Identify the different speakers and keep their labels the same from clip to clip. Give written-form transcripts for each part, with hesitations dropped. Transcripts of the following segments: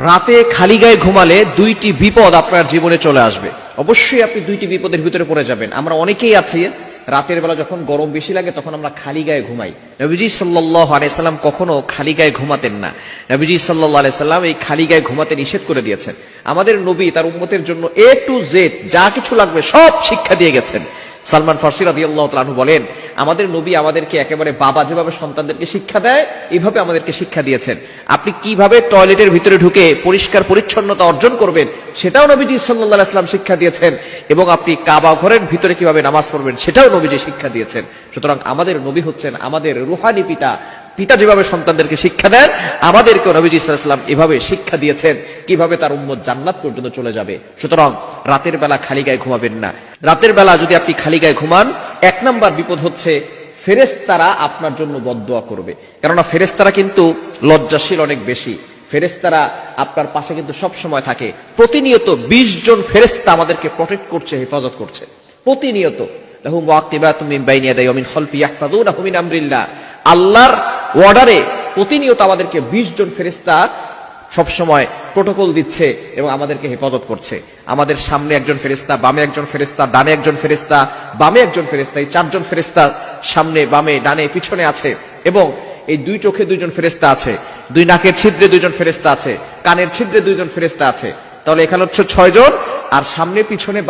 Speaker 1: রাতে খালি গায়ে ঘুমালে দুইটি বিপদ আপনার জীবনে চলে আসবে। অবশ্যই আপনি দুইটি বিপদের ভিতরে পড়ে যাবেন। আমরা অনেকেই আছি রাতের বেলা যখন গরম বেশি লাগে তখন আমরা খালি গায়ে ঘুমাই। নবীজি সাল্লাল্লাহু আলাইহি সাল্লাম কখনো খালি গায়ে ঘুমাতেন না। নবীজি সাল্লাল্লাহু আলাইহি সাল্লাম এই খালি গায়ে ঘুমাতে নিষেধ করে দিয়েছেন। আমাদের নবী তার উম্মতের জন্য A to Z যা কিছু লাগবে সব শিক্ষা দিয়ে গেছেন। সালমান ফারসি রাদিয়াল্লাহু তাআলা আনহু বলেন, আমাদের নবী আমাদেরকে একেবারে বাবা যেভাবে সন্তানদেরকে শিক্ষা দেয় এইভাবে আমাদেরকে শিক্ষা দিয়েছেন। আপনি কিভাবে টয়লেটের ভিতরে ঢুকে পরিষ্কার পরিচ্ছন্নতা অর্জন করবেন সেটাও নবীজি সাল্লাল্লাহু আলাইহি ওয়াসাল্লাম শিক্ষা দিয়েছেন, এবং আপনি কাবা ঘরের ভিতরে কিভাবে নামাজ পড়বেন সেটাও নবীজি শিক্ষা দিয়েছেন। সুতরাং আমাদের নবী হচ্ছেন আমাদের রুহানি পিতা। পিতা যেভাবে সন্তানদেরকে শিক্ষা দেন, আমাদেরকেও নবীজি সাল্লাল্লাহু আলাইহি ওয়াসাল্লাম এভাবে শিক্ষা দিয়েছেন কিভাবে তার উম্মত জান্নাত পর্যন্ত চলে যাবে। সুতরাং রাতের বেলা খালি গায়ে ঘুমাবেন না। রাতের বেলা যদি আপনি খালি গায়ে ঘুমান, এক নাম্বার বিপদ হচ্ছে ফেরেশতারা আপনার জন্য বদদুয়া করবে। কেননা ফেরেশতারা কিন্তু লজ্জাশীল অনেক বেশি। ফেরেশতারা আপনার পাশে কিন্তু সব সময় থাকে। প্রতিনিয়ত 20 জন ফেরেশতা আমাদেরকে প্রটেক্ট করছে, হেফাজত করছে প্রতিনিয়ত। লাহু মুআকিবাতুম মিন বাইনি ইয়াদাইহি ওয়া মিন খালফি ইয়াহফাযুনাহু মিন আমরিল্লাহ। আল্লাহর অর্ডারে প্রতিনিয়ত আমাদেরকে 20 জন ফেরেশতা সব সময় প্রোটোকল দিচ্ছে এবং আমাদেরকে হেফাজত করছে। আমাদের সামনে একজন ফেরেশতা, বামে একজন ফেরেশতা, ডানে একজন ফেরেশতা, বামে একজন ফেরেশতা, এই 4 জন ফেরেশতা সামনে, বামে, ডানে, পিছনে আছে। এবং এই 2 চোখে 2 জন ফেরেশতা আছে, 2 নাকের ছিদ্রে 2 জন ফেরেশতা আছে, কানের ছিদ্রে 2 জন ফেরেশতা আছে। তাহলে এখানে হচ্ছে 6 জন, আর সামনে পিছনে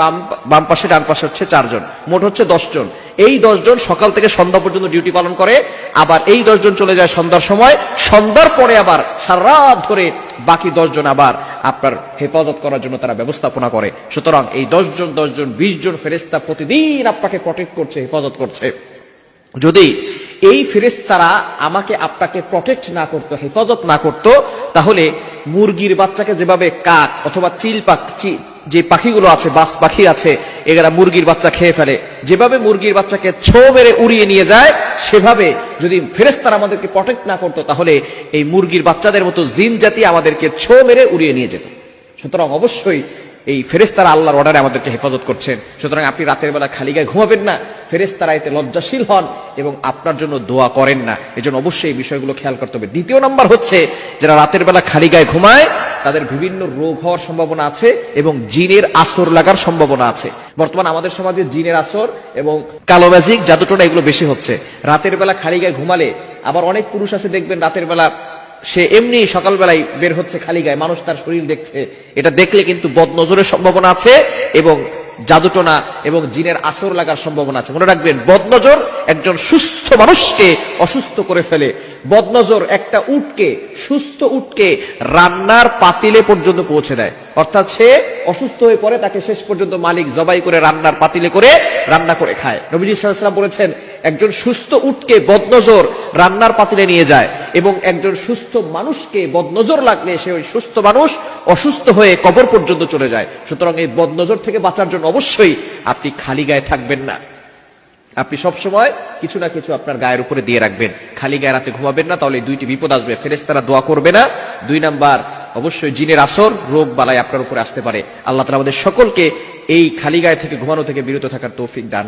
Speaker 1: বাম পাশে ডান পাশে হচ্ছে 4 জন, মোট হচ্ছে 10 জন। এই 10 জন সকাল থেকে সন্ধ্যা পর্যন্ত ডিউটি পালন করে। আবার এই 10 জন চলে যায় সন্ধ্যার সময়, সন্ধ্যার পরে আবার সারা রাত ধরে বাকি 10 জন আবার আপনার হেফাজত করার জন্য তারা ব্যবস্থাপনা করে। সুতরাং এই 10 জন 20 জন ফেরেশতা প্রতিদিন আপনাকে প্রটেক্ট করছে, হেফাজত করছে। যদি এই ফেরেশতারা আমাকে আপনাকে প্রটেক্ট না করতো, হেফাজত না করতো, তাহলে মুরগির বাচ্চাকে যেভাবে কাক অথবা চিল পাখি, যে পাখিগুলো আছে, বাস পাখি আছে, এরা মুরগির বাচ্চা খেয়ে ফেলে, যেভাবে মুরগির বাচ্চাকে ছো মেরে উড়িয়ে নিয়ে যায়, সেভাবে যদি ফেরেশতারা আমাদেরকে প্রটেক্ট না করতো তাহলে এই মুরগির বাচ্চাদের মতো জিন জাতি আমাদেরকে ছো মেরে উড়িয়ে নিয়ে যেত। সুতরাং অবশ্যই এই ফেরেশতারা আল্লাহর অর্ডারে আমাদেরকে হেফাজত করছেন। সুতরাং আপনি রাতের বেলা খালি গায়ে ঘুমাবেন না। ফেরেশতারা এতে লজ্জাশীল হন এবং আপনার জন্য দোয়া করেন না। এজন্য অবশ্যই এই বিষয়গুলো খেয়াল করতে হবে। দ্বিতীয় নাম্বার হচ্ছে, যারা রাতের বেলা খালি গায়ে ঘুমায় তাদের বিভিন্ন রোগ হওয়ার সম্ভাবনা আছে এবং জিনের আসর লাগার সম্ভাবনা আছে। বর্তমান আমাদের সমাজে জিনের আসর এবং কালো ম্যাজিক, জাদুটোনা এগুলো বেশি হচ্ছে। রাতের বেলা খালি গায়ে ঘুমালে, আবার অনেক পুরুষ আছে দেখবেন রাতের বেলা সে এমনি সকালবেলায় বের হচ্ছে খালি গায়ে, মানুষ তার শরীর দেখছে, এটা দেখলে কিন্তু বদনজরের সম্ভাবনা আছে এবং জাদুটোনা এবং জিনের আসর লাগার সম্ভাবনা আছে। মনে রাখবেন, বদনজর একজন সুস্থ মানুষকে অসুস্থ করে ফেলে। বদনজর একটা উটকে, সুস্থ উটকে রান্নার পাতিলে পর্যন্ত পৌঁছে দেয়। অর্থাৎ সে অসুস্থ হয়ে পড়ে, তাকে শেষ পর্যন্ত মালিক জবাই করে রান্নার পাতিলে করে রান্না করে খায়। নবীজি সাল্লাল্লাহু আলাইহি ওয়াসাল্লাম বলেছেন, একজন সুস্থ উটকে বদনজর রান্নার পাতিলে নিয়ে যায় এবং একজন সুস্থ মানুষকে বদনজর লাগলে সে ওই সুস্থ মানুষ অসুস্থ হয়ে কবর পর্যন্ত চলে যায়। সুতরাং এই বদনজর থেকে বাঁচার জন্য অবশ্যই আপনি খালি গায়ে থাকবেন না। আপনি সব সময় কিছু না কিছু আপনার গায়ের উপরে দিয়ে রাখবেন। খালি গায়ে রাতে ঘুমাবেন না, তাহলে 2টি বিপদ আসবে। ফেরেশতারা দোয়া করবে না। 2 নাম্বার, অবশ্যই জিনের আসর, রোগ বালাই আপনার উপরে আসতে পারে। আল্লাহ তাআলা আমাদের সকলকে এই খালি গায়ে থেকে ঘুমানো থেকে বিরত থাকার তৌফিক দান